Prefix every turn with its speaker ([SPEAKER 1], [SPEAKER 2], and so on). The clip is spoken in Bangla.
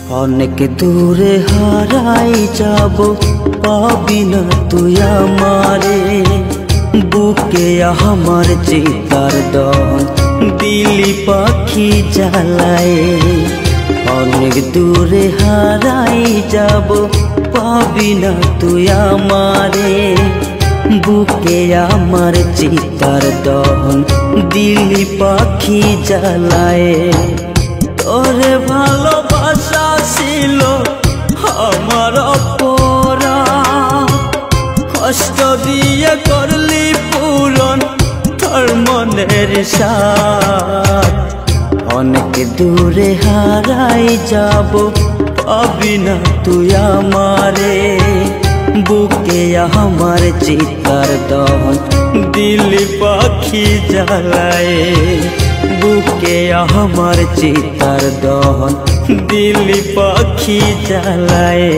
[SPEAKER 1] অনেক দূরে হারাই যাব, পাবি না তুই আমারে। বুকে আমার চিতার দহন দিলি পাখি জ্বালায়। অনেক দূরে হারাই যাব, পাবি না তুই আমারে। বুকে আমার চিতার দহন দিলি পাখি জ্বালায়। তোরে ভালোবাসা ছিল আমার অপরাধ, কষ্ট দিয়ে করলি পূরণ তোর মনের সাথ। অনেক দূরে হারাই যাব, পাবি না তুই আমারে। বুকে আমার চিতার দহন দিলি পাখি জ্বালায়। বুকে আমার চিতার দহন দিলি পাখি জ্বালায়।